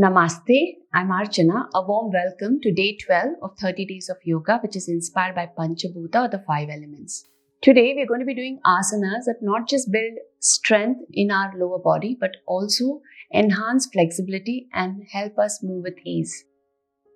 Namaste, I'm Archana. A warm welcome to day 12 of 30 days of yoga, which is inspired by Panchabhuta, or the 5 elements. Today, we're going to be doing asanas that not just build strength in our lower body, but also enhance flexibility and help us move with ease.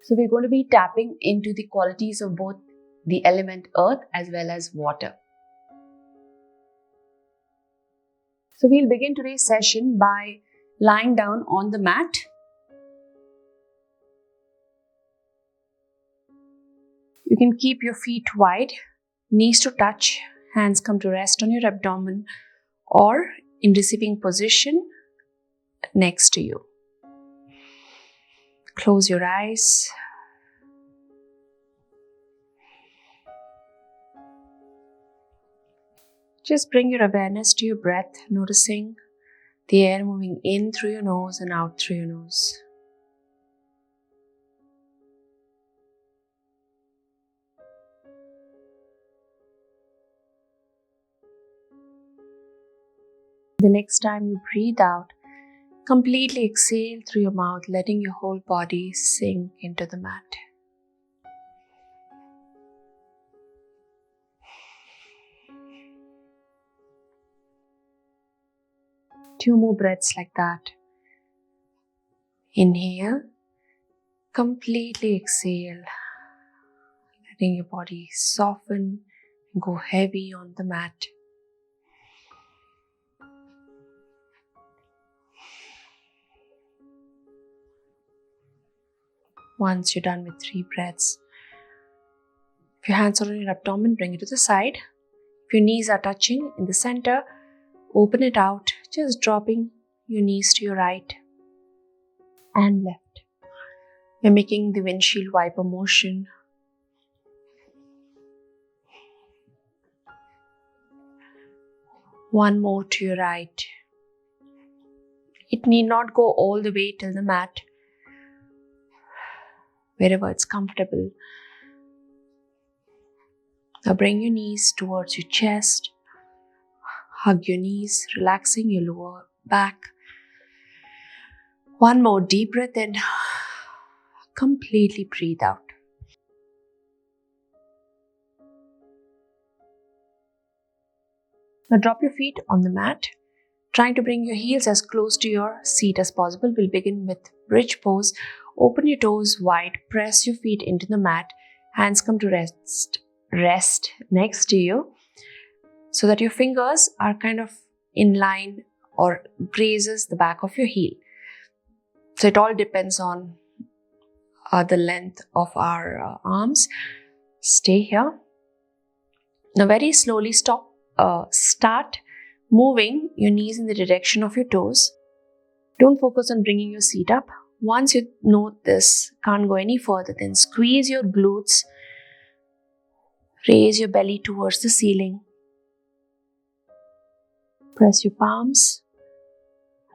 So, we're going to be tapping into the qualities of both the element earth as well as water. So, we'll begin today's session by lying down on the mat. You can keep your feet wide, knees to touch, hands come to rest on your abdomen or in receiving position next to you. Close your eyes. Just bring your awareness to your breath, noticing the air moving in through your nose and out through your nose. The next time you breathe out, completely exhale through your mouth, letting your whole body sink into the mat. Two more breaths like that. Inhale, completely exhale, letting your body soften and go heavy on the mat. Once you're done with 3 breaths, if your hands are on your abdomen, bring it to the side. If your knees are touching in the center, open it out, just dropping your knees to your right and left. Mimicking the windshield wiper motion. One more to your right. It need not go all the way till the mat. Wherever it's comfortable. Now bring your knees towards your chest. Hug your knees, relaxing your lower back. One more deep breath in. Completely breathe out. Now drop your feet on the mat, trying to bring your heels as close to your seat as possible. We'll begin with bridge pose. Open your toes wide, press your feet into the mat, hands come to rest next to you so that your fingers are kind of in line or grazes the back of your heel. So it all depends on the length of our arms. Stay here. Now very slowly start moving your knees in the direction of your toes. Don't focus on bringing your seat up. Once you know this can't go any further, then squeeze your glutes, raise your belly towards the ceiling. Press your palms,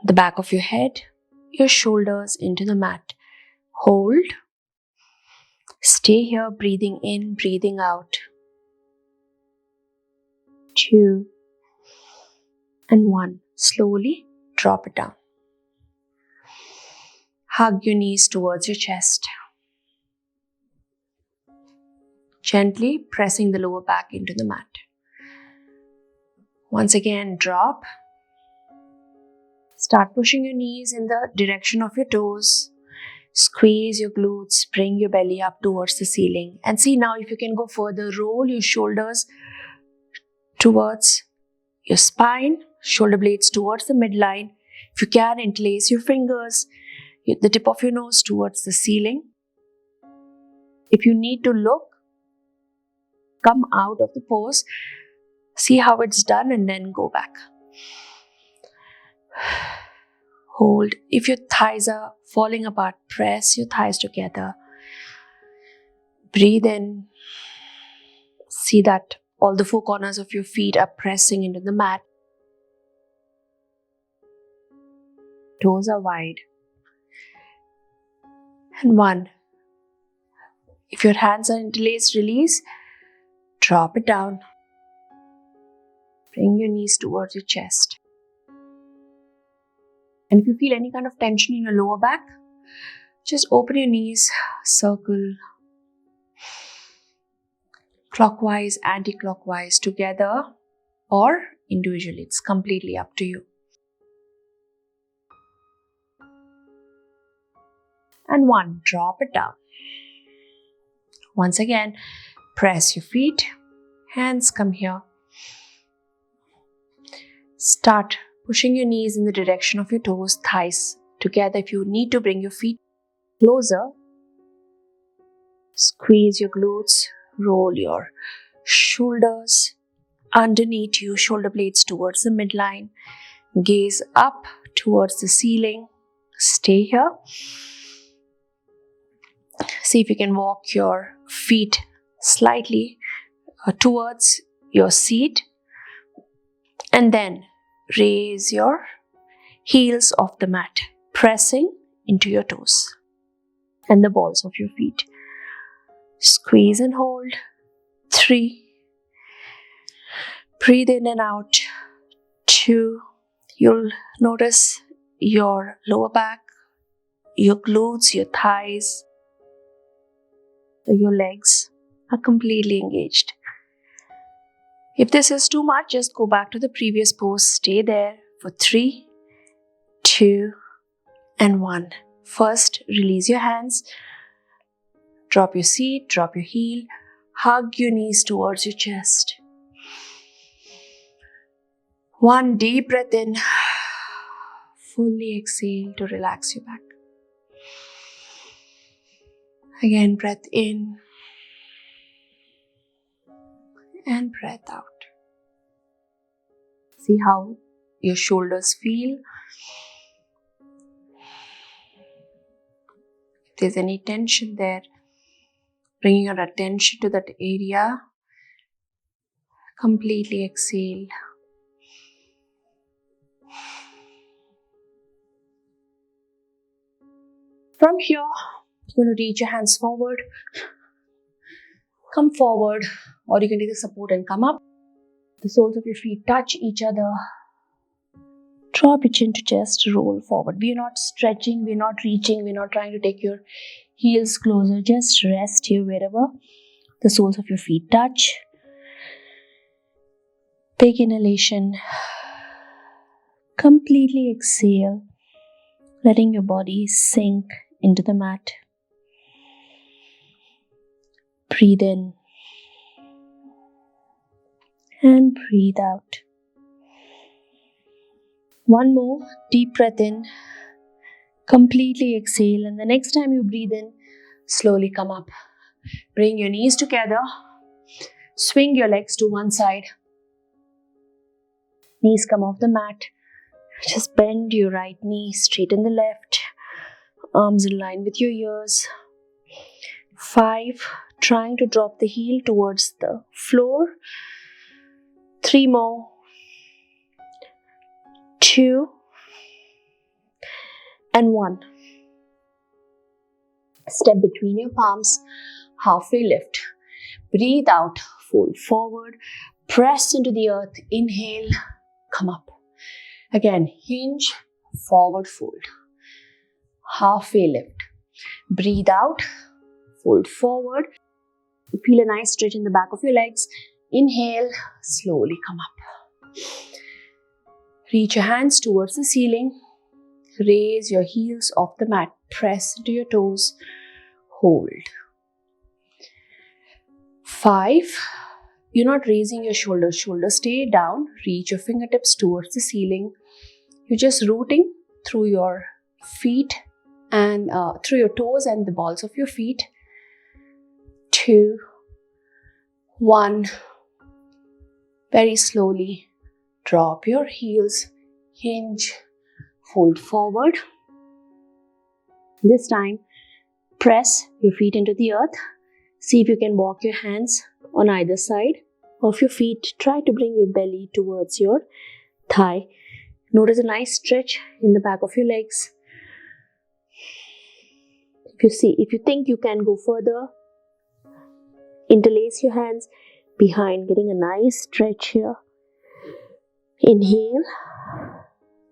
the back of your head, your shoulders into the mat. Hold. Stay here, breathing in, breathing out. 2 and 1. Slowly drop it down. Hug your knees towards your chest. Gently pressing the lower back into the mat. Once again, drop. Start pushing your knees in the direction of your toes. Squeeze your glutes, bring your belly up towards the ceiling. And see now if you can go further, roll your shoulders towards your spine, shoulder blades towards the midline. If you can, interlace your fingers, the tip of your nose towards the ceiling. If you need to look, come out of the pose, see how it's done and then go back. Hold. If your thighs are falling apart, press your thighs together. Breathe in. See that all the 4 corners of your feet are pressing into the mat. Toes are wide. And 1. If your hands are interlaced, release. Drop it down. Bring your knees towards your chest. And if you feel any kind of tension in your lower back, Just open your knees, circle clockwise, anti-clockwise, together or individually. It's completely up to you. And 1, drop it down. Once again, press your feet, hands come here. Start pushing your knees in the direction of your toes, thighs together. If you need to bring your feet closer, squeeze your glutes, roll your shoulders underneath you, shoulder blades towards the midline, gaze up towards the ceiling. Stay here. See if you can walk your feet slightly towards your seat, and then raise your heels off the mat, pressing into your toes and the balls of your feet. Squeeze and hold. 3. Breathe in and out. 2. You'll notice your lower back, your glutes, your thighs, your legs are completely engaged. If this is too much, just go back to the previous pose. Stay there for 3, 2, and 1. First, release your hands. Drop your seat, drop your heel. Hug your knees towards your chest. 1 deep breath in. Fully exhale to relax your back. Again, breath in and breath out. See how your shoulders feel. If there's any tension there, bringing your attention to that area. Completely exhale. From here, you're going to reach your hands forward. Come forward, or you can take the support and come up. The soles of your feet touch each other. Drop your chin to chest, roll forward. We are not stretching, we're not reaching, we're not trying to take your heels closer. Just rest here wherever the soles of your feet touch. Big inhalation. Completely exhale, letting your body sink into the mat. Breathe in and breathe out. 1 more deep breath in. Completely exhale, and the next time you breathe in, slowly come up. Bring your knees together. Swing your legs to one side. Knees come off the mat. Just bend your right knee, straighten the left. Arms in line with your ears. 5. Trying to drop the heel towards the floor. 3 more. 2. And 1. Step between your palms. Halfway lift. Breathe out. Fold forward. Press into the earth. Inhale. Come up. Again, hinge. Forward fold. Halfway lift. Breathe out. Fold forward. Feel a nice stretch in the back of your legs. Inhale. Slowly come up. Reach your hands towards the ceiling. Raise your heels off the mat. Press into your toes. Hold. 5. You're not raising your shoulders. Shoulders stay down. Reach your fingertips towards the ceiling. You're just rooting through your feet and through your toes and the balls of your feet. 2, 1. Very slowly drop your heels. Hinge. Fold forward. This time, press your feet into the earth. See if you can walk your hands on either side of your feet. Try to bring your belly towards your thigh. Notice a nice stretch in the back of your legs. If you think you can go further, interlace your hands behind, getting a nice stretch here. Inhale.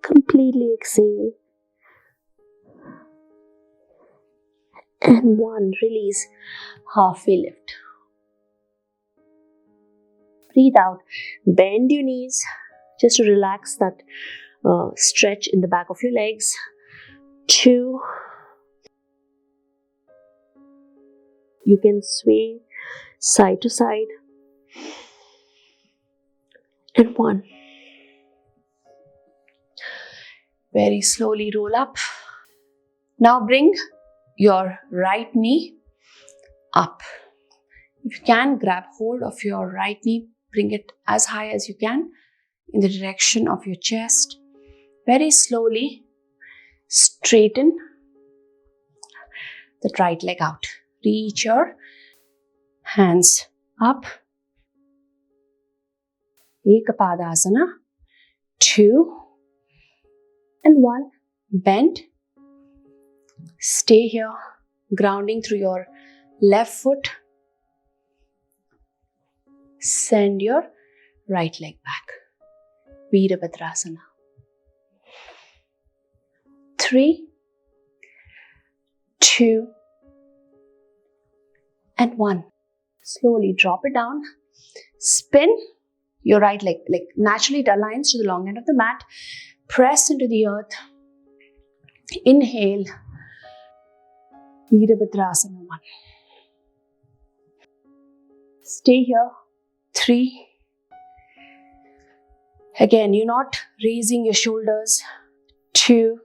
Completely exhale. And 1, release, halfway lift. Breathe out, bend your knees just to relax that stretch in the back of your legs. 2, you can sway side to side. And 1. Very slowly roll up. Now bring your right knee up. If you can, grab hold of your right knee, bring it as high as you can in the direction of your chest. Very slowly straighten the right leg out. Reach your hands up. Ekapadasana. 2 and 1. Bend. Stay here, grounding through your left foot. Send your right leg back. Virabhadrasana. 3, 2 and 1. Slowly drop it down. Spin your right leg, like naturally it aligns to the long end of the mat. Press into the earth. Inhale. Virabhadrasana 1. Stay here. 3. Again, you're not raising your shoulders. 2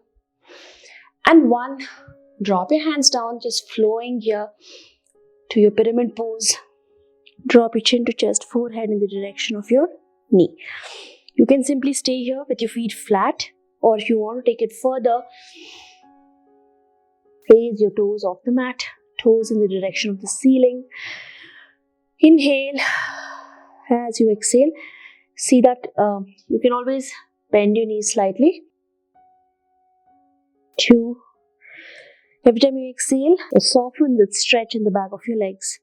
and 1. Drop your hands down, just flowing here to your pyramid pose. Drop your chin to chest, forehead in the direction of your knee. You can simply stay here with your feet flat, or if you want to take it further, raise your toes off the mat, toes in the direction of the ceiling. Inhale. As you exhale, see that you can always bend your knees slightly. 2. Every time you exhale, soften the stretch in the back of your legs.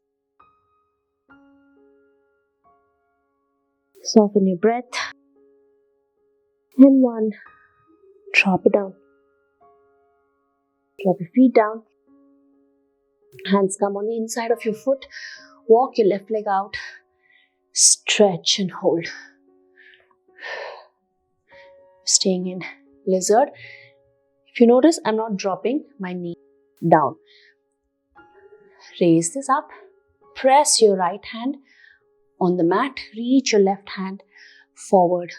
Soften your breath. And 1. Drop it down. Drop your feet down. Hands come on the inside of your foot. Walk your left leg out. Stretch and hold. Staying in lizard. If you notice, I'm not dropping my knee down. Raise this up. Press your right hand on the mat. Reach your left hand forward.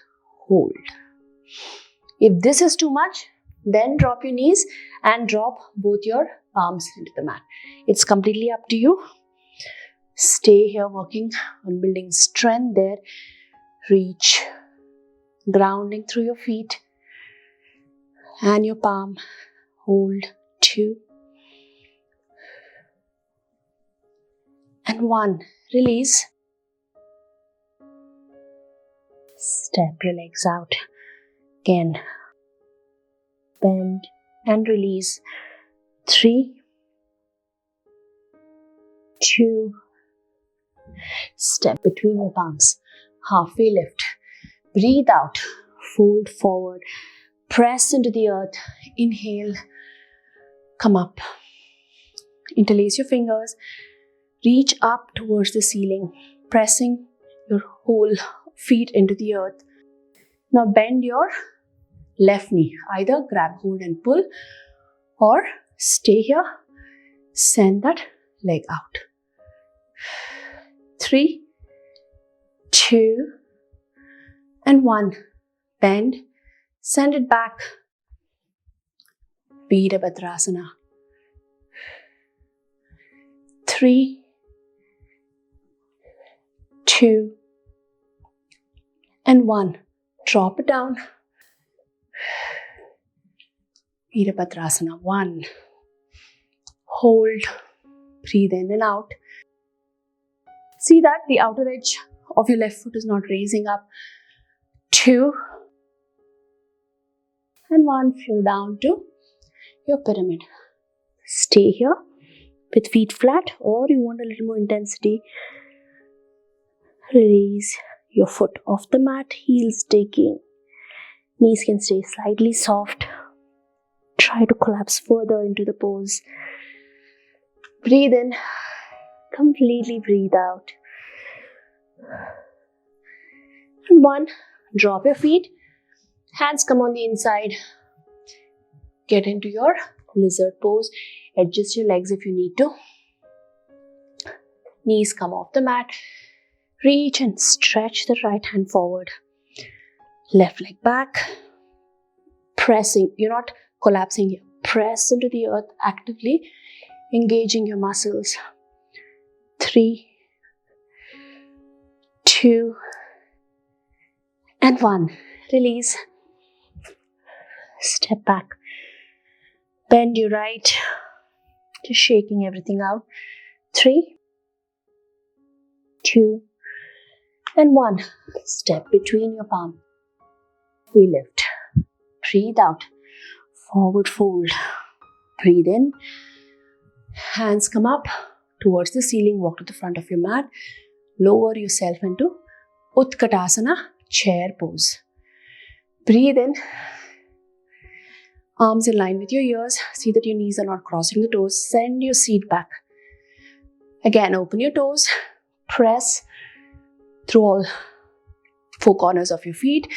Hold. If this is too much, then drop your knees and drop both your palms into the mat. It's completely up to you. Stay here working on building strength there. Reach. Grounding through your feet and your palm. Hold. 2 and 1. Release. Step your legs out. Again. Bend and release. 3, 2. Step between your palms. Halfway lift. Breathe out. Fold forward. Press into the earth. Inhale. Come up. Interlace your fingers. Reach up towards the ceiling. Pressing your whole feet into the earth. Now bend your left knee. Either grab hold and pull, or stay here. Send that leg out. 3, 2 and 1. Bend. Send it back. Virabhadrasana. 3, 2 and 1. Drop it down. Virabhadrasana 1. Hold. Breathe in and out. See that the outer edge of your left foot is not raising up. 2 and 1. Flow down to your pyramid. Stay here with feet flat, or you want a little more intensity. Release your foot off the mat, heels digging. Knees can stay slightly soft. Try to collapse further into the pose. Breathe in. Completely breathe out. And 1. Drop your feet. Hands come on the inside. Get into your lizard pose. Adjust your legs if you need to. Knees come off the mat. Reach and stretch the right hand forward. Left leg back. Pressing. You're not collapsing here. Press into the earth actively, engaging your muscles. 3, 2, and 1. Release. Step back. Bend your right. Just shaking everything out. 3, 2, and 1. Step between your palm. We lift. Breathe out. Forward fold. Breathe in. Hands come up towards the ceiling. Walk to the front of your mat. Lower yourself into Utkatasana, chair pose. Breathe in. Arms in line with your ears. See that your knees are not crossing the toes. Send your seat back. Again, open your toes. Press through all 4 corners of your feet.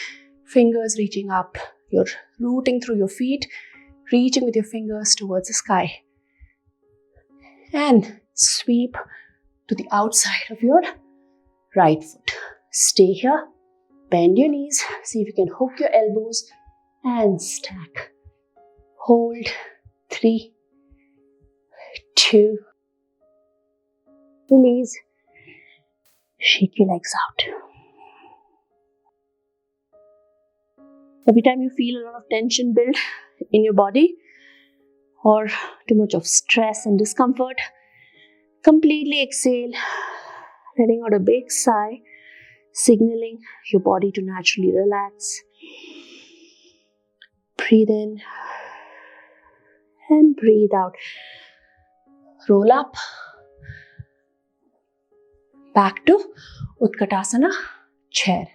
Fingers reaching up. You're rooting through your feet. Reaching with your fingers towards the sky. And sweep to the outside of your right foot. Stay here. Bend your knees. See if you can hook your elbows and stack. Hold. 3, 2. Release. Shake your legs out. Every time you feel a lot of tension build in your body or too much of stress and discomfort, completely exhale, letting out a big sigh, signaling your body to naturally relax. Breathe in and breathe out. Roll up. Back to Utkatasana, chair.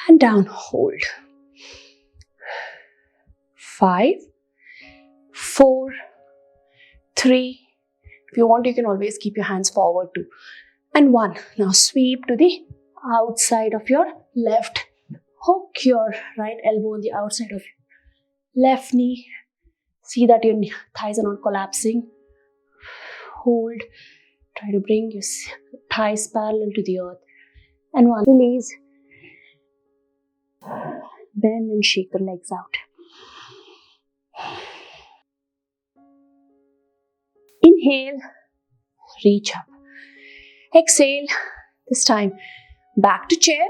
And down, hold. 5, 4, 3. If you want, you can always keep your hands forward too. And 1. Now sweep to the outside of your left. Hook your right elbow on the outside of your left knee. See that your thighs are not collapsing. Hold. Try to bring your thighs parallel to the earth. And 1. Release. Bend and shake the legs out. Inhale. Reach up. Exhale. This time back to chair.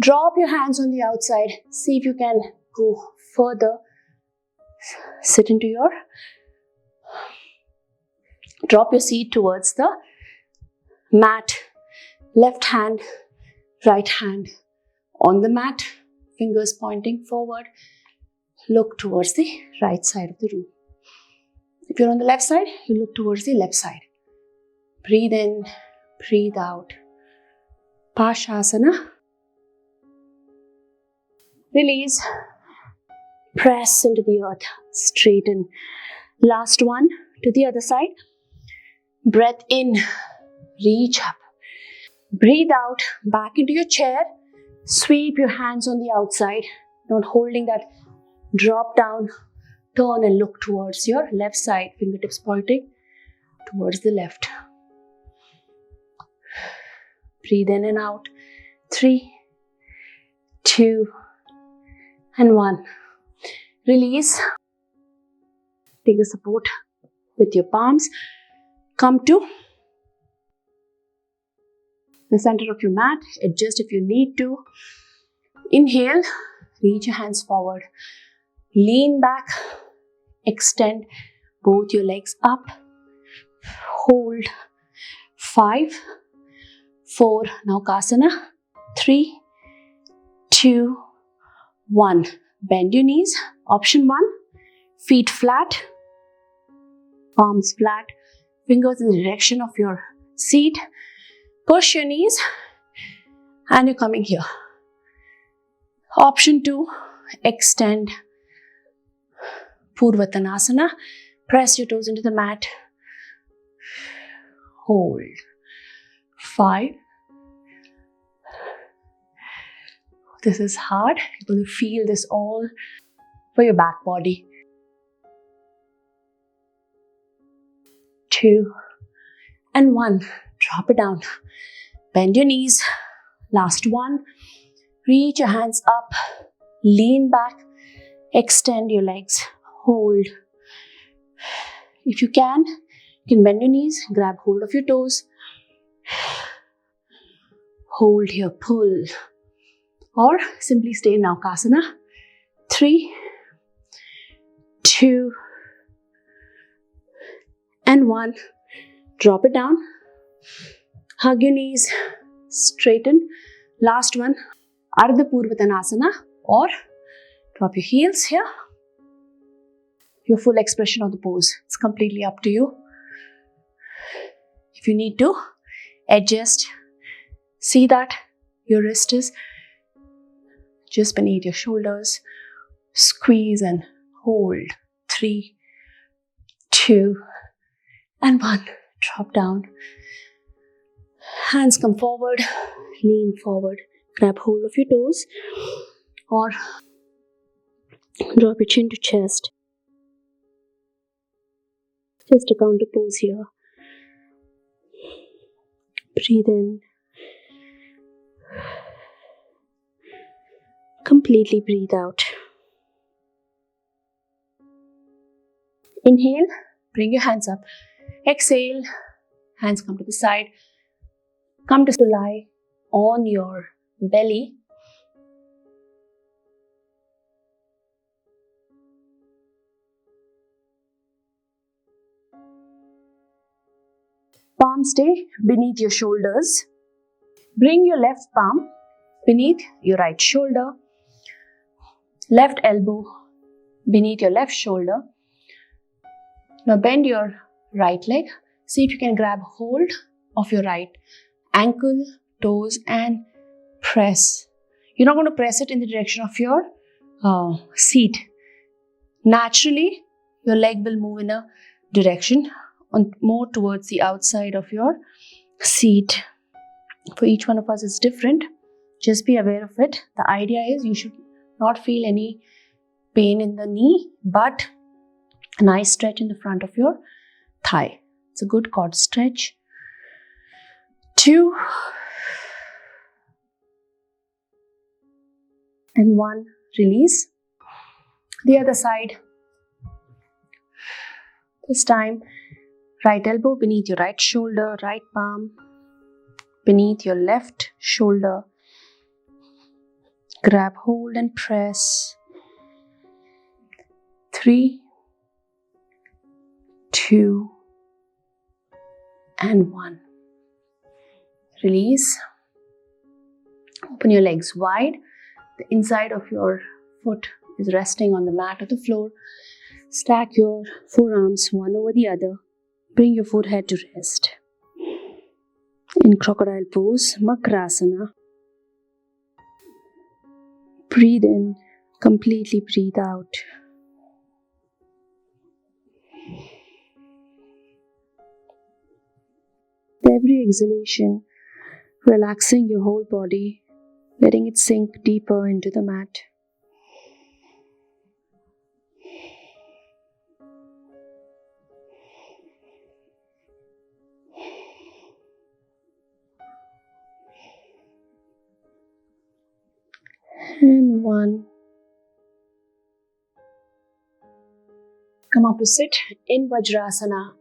Drop your hands on the outside. See if you can go further. Sit into your... Drop your seat towards the mat. Left hand, right hand on the mat. Fingers pointing forward. Look towards the right side of the room. If you're on the left side, you look towards the left side. Breathe in, breathe out. Panchabhuta. Release. Press into the earth. Straighten. Last one to the other side. Breath in. Reach up. Breathe out. Back into your chair. Sweep your hands on the outside. Not holding that. Drop down. Turn and look towards your left side. Fingertips pointing towards the left. Breathe in and out. 3, 2, and 1. Release. Take the support with your palms. Come to the center of your mat. Adjust if you need to. Inhale. Reach your hands forward. Lean back. Extend both your legs up. Hold. 5, 4. Now Kasana. 3, 2, 1. Bend your knees. Option 1. Feet flat. Palms flat. Fingers in the direction of your seat. Push your knees. And you're coming here. Option 2. Extend. Purvattanasana. Press your toes into the mat. Hold. 5. This is hard. You're going to feel this all for your back body. 2 and 1. Drop it down. Bend your knees. Last one. Reach your hands up. Lean back. Extend your legs. Hold. If you can bend your knees. Grab hold of your toes. Hold here. Pull. Or simply stay in Naukasana. 3, 2, and 1. Drop it down. Hug your knees. Straighten. Last one. Ardha Purvatanasana, or drop your heels here. Your full expression of the pose. It's completely up to you. If you need to adjust, see that your wrist is just beneath your shoulders. Squeeze and hold. 3, 2, and 1. Drop down. Hands come forward. Lean forward. Grab hold of your toes. Or drop your chin to chest. Just a counter pose here. Breathe in. Completely breathe out. Inhale, bring your hands up. Exhale, hands come to the side. Come to lie on your belly. Palms stay beneath your shoulders. Bring your left palm beneath your right shoulder. Left elbow beneath your left shoulder. Now bend your right leg. See if you can grab hold of your right ankle, toes, and press. You're not going to press it in the direction of your seat. Naturally, your leg will move in a direction more towards the outside of your seat. For each one of us, it's different. Just be aware of it. The idea is you should not feel any pain in the knee, but a nice stretch in the front of your thigh. It's a good quad stretch. 2 and 1. Release. The other side. This time, right elbow beneath your right shoulder, right palm beneath your left shoulder. Grab hold and press. 3, 2, and 1. Release. Open your legs wide. The inside of your foot is resting on the mat or the floor. Stack your forearms one over the other. Bring your forehead to rest. In crocodile pose, Makrasana. Breathe in, completely breathe out. Every exhalation, relaxing your whole body, letting it sink deeper into the mat. And 1. Come up to sit in Vajrasana.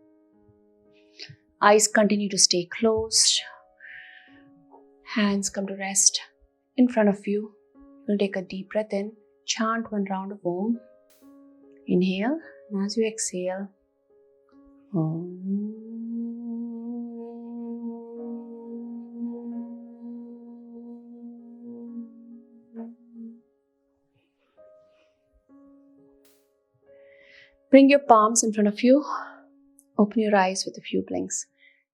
Eyes continue to stay closed. Hands come to rest in front of you. You'll take a deep breath in. Chant 1 round of Om. Inhale, and as you exhale, Om. Bring your palms in front of you. Open your eyes with a few blinks.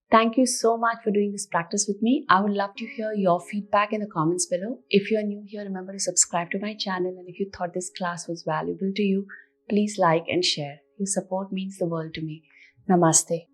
Thank you so much for doing this practice with me. I would love to hear your feedback in the comments below. If you are new here, remember to subscribe to my channel. And if you thought this class was valuable to you, please like and share. Your support means the world to me. Namaste.